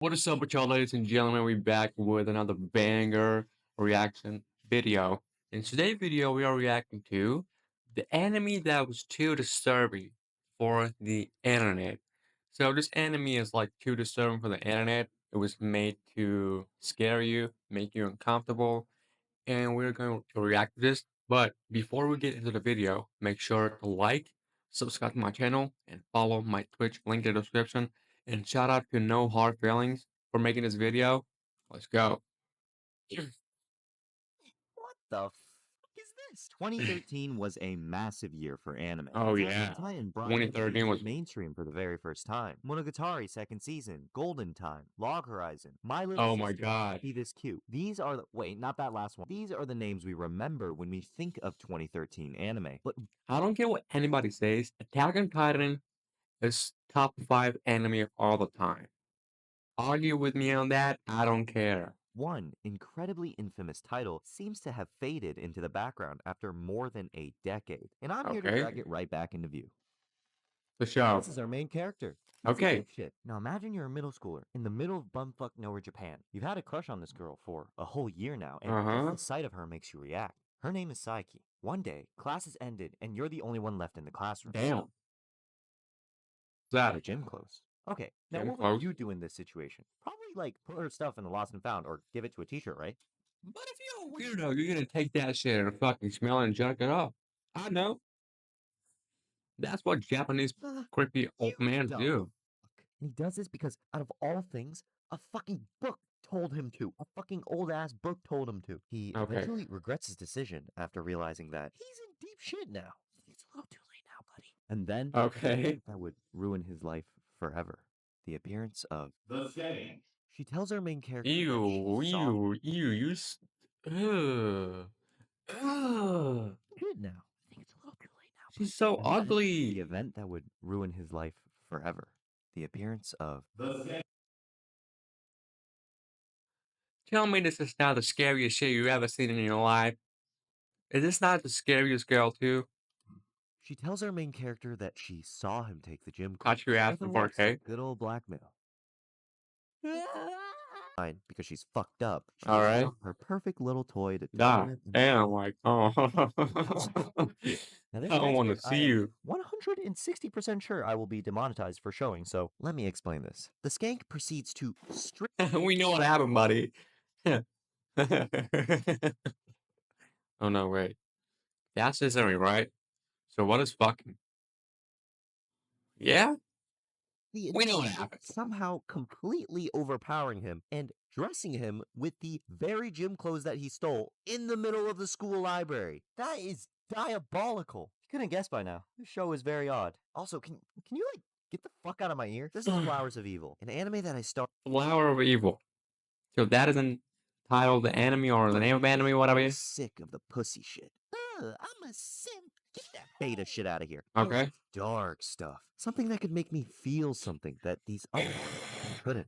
What is up with y'all, ladies and gentlemen? We're back with another banger reaction video. In today's video, we are reacting to the anime that was too disturbing for the internet. So this anime is like too disturbing for the internet. It was made to scare you, make you uncomfortable, and we're going to react to this. But before we get into the video, make sure to like, subscribe to my channel, and follow my Twitch link in the description. And shout out to No Hard Feelings for making this video. Let's go. What the f is this? 2013 was a massive year for anime. Oh Attack on yeah, Titan brought anime 2013 into was. the mainstream for the very first time. Monogatari second season, Golden Time, Log Horizon, My Little Oh my Sister, god. Be This Cute. These are the wait, not that last one. These are the names we remember when we think of 2013 anime. But I don't care what anybody says. Attack on Titan is top 5 anime of all the time. Argue with me on that. I don't care. one incredibly infamous title seems to have faded into the background after more than a decade. And I'm here to Okay, drag it right back into view. the show. This is our main character. He's a Okay. dipshit. Now imagine you're a middle schooler in the middle of bumfuck nowhere, Japan. You've had a crush on this girl for a whole year now, and Uh just huh. the sight of her makes you react. Her name is Saiki. One day, class has ended, and you're the only one left in the classroom. Damn. The That gym closed. Okay, now gym what would close. you do in this situation? Probably like put her stuff in the lost and found, or give it to a teacher, right? But if you're a weirdo, you're gonna take that shit and fucking smell it and junk it up. I know. That's what Japanese creepy You old men dumb do. fuck. And he does this because, out of all things, a fucking book told him to. A fucking old ass book told him to. He Okay. eventually regrets his decision after realizing that he's in deep shit now. It's a little too late now, buddy. And then Okay. that would ruin his life forever. The appearance of the Skank. She tells our main character that Ew, she saw ew, ew, ugh. Ugh. it now. I think it's a little too late now, She's buddy. so And then the ugly. event that would ruin his life forever. The appearance of the Skank. Tell me this is not the scariest shit you've ever seen in your life. Is this not the scariest girl too? She tells our main character that she saw him take the gym clothes. Thought you were asking Nothing for a worse than cake. good old blackmail. Fine, because she's fucked up. She All gets right. out her perfect little toy to tell God him. damn, like, oh. Now, this I don't next want to bit, I see am you. 160% sure I will be demonetized for showing, so let me explain this. The skank proceeds to strip. We know what happened, buddy. Oh no, wait. That's isn't right. So what is fucking? Yeah, The we know what entire happened. somehow completely overpowering him and dressing him with the very gym clothes that he stole in the middle of the school library. That is diabolical. You couldn't guess by now. This show is very odd. Also, can you like get the fuck out of my ear? This is Flowers of Evil, an anime that I started Flower of Evil. So that isn't titled the anime or the name of anime, whatever it is. sick of the pussy shit. Ugh, I'm a simp. Get that beta shit out of here. Okay. Dark stuff. Something that could make me feel something that these other couldn't.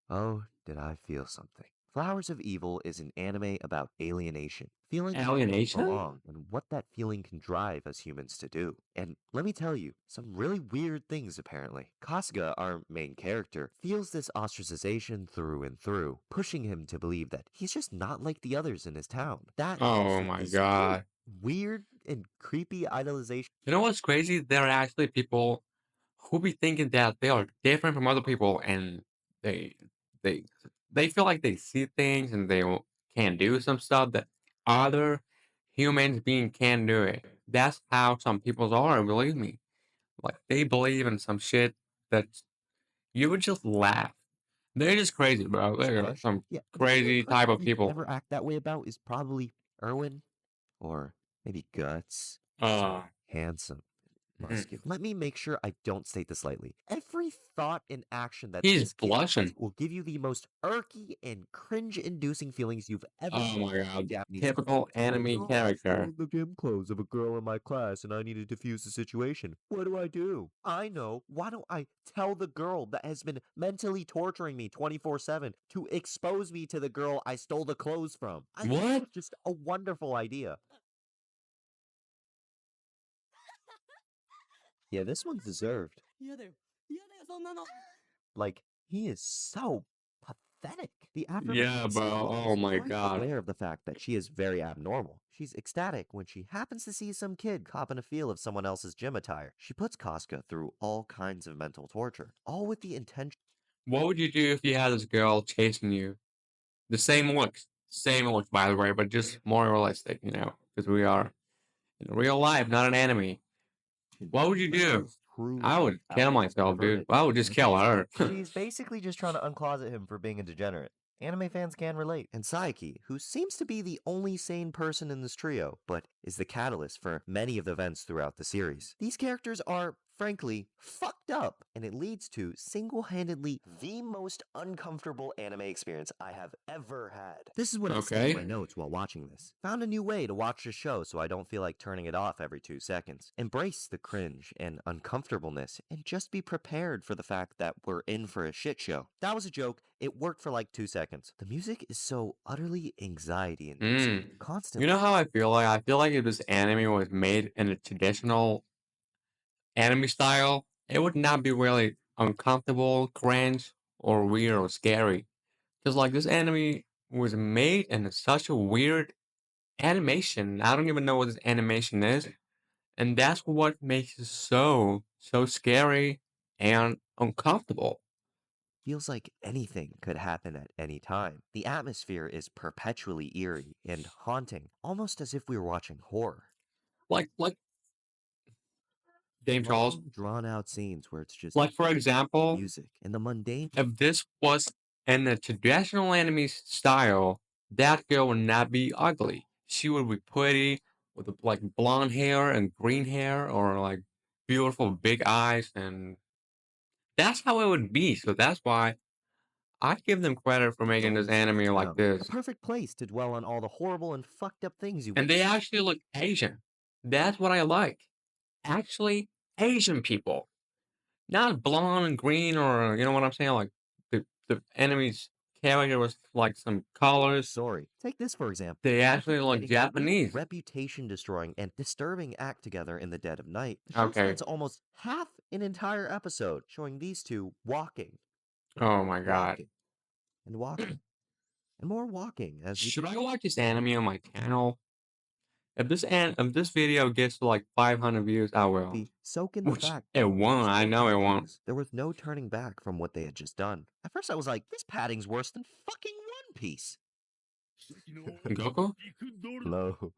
Oh, did I feel something? Flowers of Evil is an anime about alienation, feeling you don't Alienation? belong, and what that feeling can drive us humans to do. And let me tell you, some really weird things apparently. Kasuga, our main character, feels this ostracization through and through, pushing him to believe that he's just not like the others in his town. That Oh also my this really god. weird and creepy idolization. You know what's crazy? There are actually people who be thinking that they are different from other people and they they they feel like they see things and can do some stuff that other humans being can do it. That's how some people are, believe me. Like they believe in some shit that you would just laugh. They're just crazy, bro. They're Crush. some Yeah, the only crazy type person of you'd people. ever act that way about is probably Erwin or maybe Guts. Uh, Handsome, mhm. muscular. Let me make sure I don't state this lightly. Every thought and action that He's this kid has blushing. will give you the most irky and cringe-inducing feelings you've ever Oh my felt in god. Japanese culture. Typical anime Oh, I character. stole the gym clothes of a girl in my class and I need to defuse the situation. What do I do? I know. Why don't I tell the girl that has been mentally torturing me 24/7 to expose me to the girl I stole the clothes from? I think What? it's just a wonderful idea. Yeah, this one's deserved. Like, he is so pathetic. The Yeah, aforementioned bro. Sayaka Oh is my quite god. aware of the fact that she is very abnormal. She's ecstatic when she happens to see some kid copping a feel of someone else's gym attire. She puts Casca through all kinds of mental torture, all with the intention. What would you do if you had this girl chasing you? The same looks, by the way, but just more realistic, because we are in real life, not an anime. What would you But do? she's truly I would kill myself, dude. perverted. I would just kill her. She's basically just trying to uncloset him for being a degenerate. Anime fans can relate. And Saiki, who seems to be the only sane person in this trio, but is the catalyst for many of the events throughout the series. These characters are, frankly, fucked up, and it leads to single-handedly the most uncomfortable anime experience I have ever had. This is what I said in my Okay. notes while watching this. Found a new way to watch the show so I don't feel like turning it off every 2 seconds. Embrace the cringe and uncomfortableness and just be prepared for the fact that we're in for a shit show. That was a joke. It worked for like 2 seconds. The music is so utterly anxiety-inducing. Mm. You Constantly. know how I feel like? I feel like if this anime was made in a traditional anime style, it would not be really uncomfortable, cringe, or weird or scary. Because, like, this anime was made in such a weird animation. I don't even know what this animation is. And that's what makes it so scary and uncomfortable. Feels like anything could happen at any time. The atmosphere is perpetually eerie and haunting, almost as if we were watching horror. Like Dame Charles. Long, drawn-out scenes where it's just Like, for example, music and the mundane. if this was in the traditional anime style, that girl would not be ugly. She would be pretty with like blonde hair and green hair, or like beautiful big eyes, and that's how it would be. So that's why I give them credit for making this anime like A this. perfect place to dwell on all the horrible and fucked up things you And they witness. actually look Asian. That's what I like. Actually, Asian people. Not blonde and green, or you know what I'm saying? Like the enemy's character was like some colors. Sorry. Take this for example. They actually After look committing a really Japanese. reputation-destroying and disturbing act together in the dead of night, the show Okay. spends almost half an entire episode showing these two walking, Oh my god. walking, and walking, and more walking as we Should I watch this anime on my channel? If this video gets to like 500 views, I will. soak in the Which fact it that won't. I know it won't. there was no turning back from what they had just done. At first I was like, this padding's worse than fucking One Piece. Goku? Hello.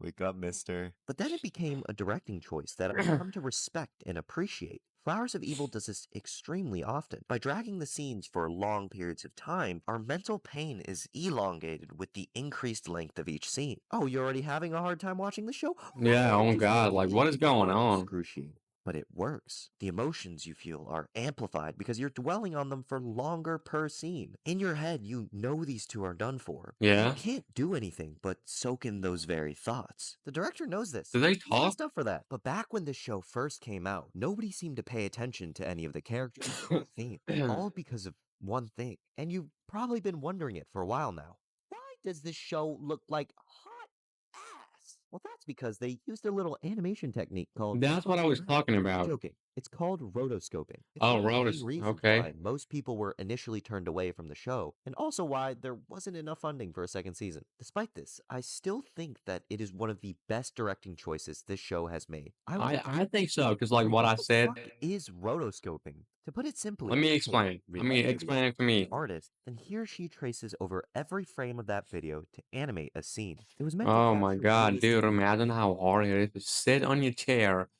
Wake up, mister. But then it became a directing choice that I've come to respect and appreciate. Flowers of Evil does this extremely often. By dragging the scenes for long periods of time, our mental pain is elongated with the increased length of each scene. Oh, you're already having a hard time watching the show? Yeah, oh Just god, like what is going on? excruciating. But it works. The emotions you feel are amplified because you're dwelling on them for longer per scene. In your head, you know these two are done for. You Yeah? can't do anything but soak in those very thoughts. The director knows this. Do they He's talk? messed up for that. But back when the show first came out, nobody seemed to pay attention to any of the characters or theme. All because of one thing. And you've probably been wondering it for a while now. Why does this show look like hot ass? Well, that's because they used a little animation technique called That's what I was talking about. joking. It's called rotoscoping. It's Oh, one of the main Rodus. reasons Okay. why most people were initially turned away from the show, and also why there wasn't enough funding for a second season. Despite this, I still think that it is one of the best directing choices this show has made. I think so, because like what I What the said, fuck is rotoscoping? To put it simply, let me take explain. Let me explain it to an me. artist, then he or she traces over every frame of that video to animate a scene. It was meant to Oh my capture god, dude, realistic imagine how hard it is to sit on your chair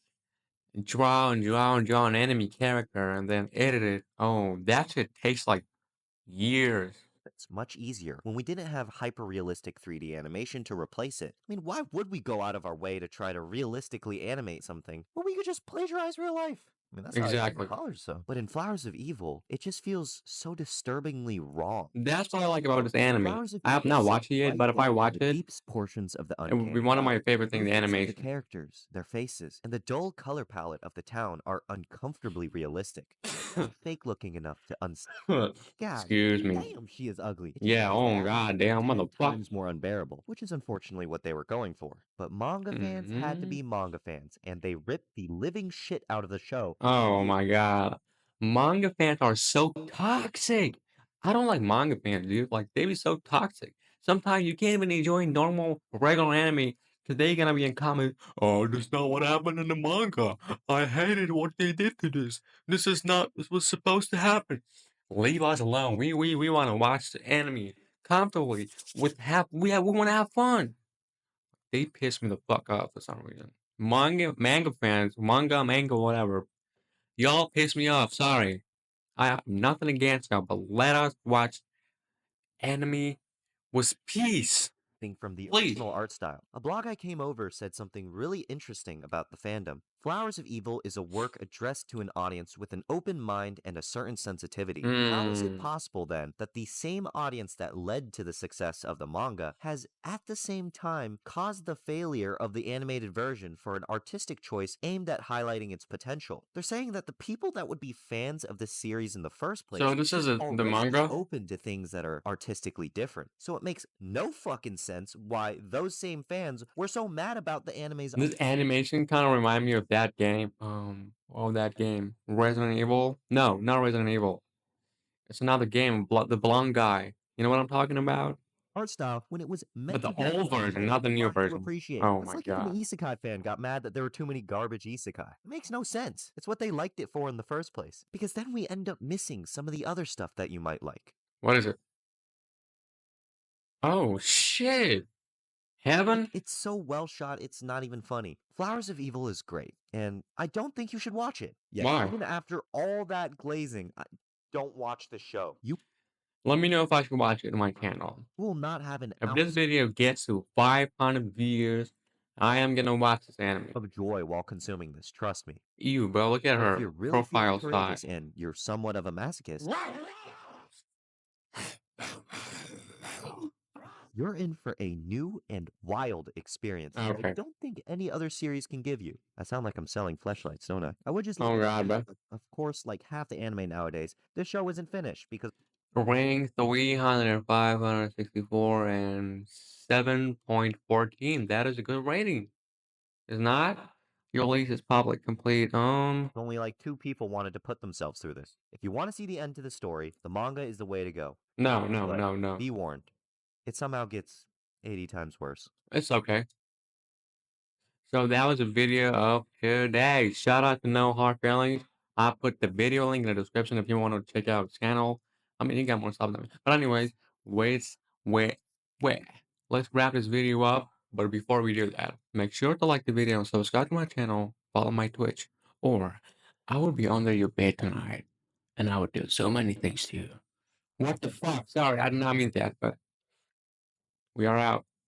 and draw an enemy character and then edit it. Oh, that shit takes like years. it's much easier when we didn't have hyper-realistic 3D animation to replace it. I mean, why would we go out of our way to try to realistically animate something when we could just plagiarize real life? I mean, that's how I did in Exactly. college, so. But in Flowers of Evil, it just feels so disturbingly wrong. That's what I like about this anime. Flowers of I have Evil not sits watched it yet, right but if I there in watch the it, deepest portions of the it would be uncanny one of my valley. favorite things, the Movements of the animation. characters, their faces, and the dull color palette of the town are uncomfortably realistic. Fake looking enough to God Excuse me. damn, she is ugly. Yeah, oh god damn, 10 motherfucker. times more unbearable, which is unfortunately what they were going for. But manga fans had to Mhm. be manga fans, and they ripped the living shit out of the show. Oh my god. Manga fans are so toxic. I don't like manga fans, dude. Like they be so toxic. Sometimes you can't even enjoy normal, regular anime because they gonna be in comments. Oh, that's not what happened in the manga. I hated what they did to this. This is not this was supposed to happen. Leave us alone. We want to watch the anime comfortably we want to have fun. They piss me the fuck off for some reason. Manga fans, manga, whatever. Y'all piss me off. Sorry. I have nothing against y'all, but let us watch anime with peace, From the please. original art style. A blog I came over said something really interesting about the fandom. Flowers of Evil is a work addressed to an audience with an open mind and a certain sensitivity. How is it Mm. possible then that the same audience that led to the success of the manga has at the same time caused the failure of the animated version for an artistic choice aimed at highlighting its potential? They're saying that the people that would be fans of this series in the first place So this is the already be manga. open to things that are artistically different. So it makes no fucking sense why those same fans were so mad about the anime's This animation kind of remind me of that game. That game, Resident Evil. No, not Resident Evil. It's another game. The blonde guy. You know what I'm talking about? art style when it was But meant the to be old version, people not the new learn to version. appreciate. Oh It's my like if an god. isekai fan got mad that there were too many garbage isekai. It makes no sense. It's what they liked it for in the first place. Because then we end up missing some of the other stuff that you might like. What is it? Oh shit. Heaven? It's so well shot, it's not even funny. Flowers of Evil is great, and I don't think you should watch it. Yeah, Why? even after all that glazing, don't watch the show. You Let me know if I should watch it on my channel. will not have an If this ounce video gets to 500 views, I am gonna watch this anime. of joy while consuming this, trust me. Ew, bro, look at But if her you're really feeling profile courageous size. and you're somewhat of a masochist, you're in for a new and wild experience that I Okay. don't think any other series can give you. I sound like I'm selling fleshlights, don't I? I would just Oh like to god, say, bro. of course, like half the anime nowadays, this show isn't finished because Rank 300, 564, and 7.14. That is a good rating. Is not? Your lease is public complete. only like 2 people wanted to put themselves through this. If you want to see the end to the story, the manga is the way to go. No, no, But no, no. be warned, it somehow gets 80 times worse. It's okay. So that was a video of today. Shout out to No Hard Feelings. I put the video link in the description if you want to check out his channel. I mean, he got more stuff than me. But anyways, wait, wait, wait. Let's wrap this video up. But before we do that, make sure to like the video and subscribe to my channel, follow my Twitch, or I will be under your bed tonight, and I would do so many things to you. What the fuck? Sorry, I did not mean that, but we are out.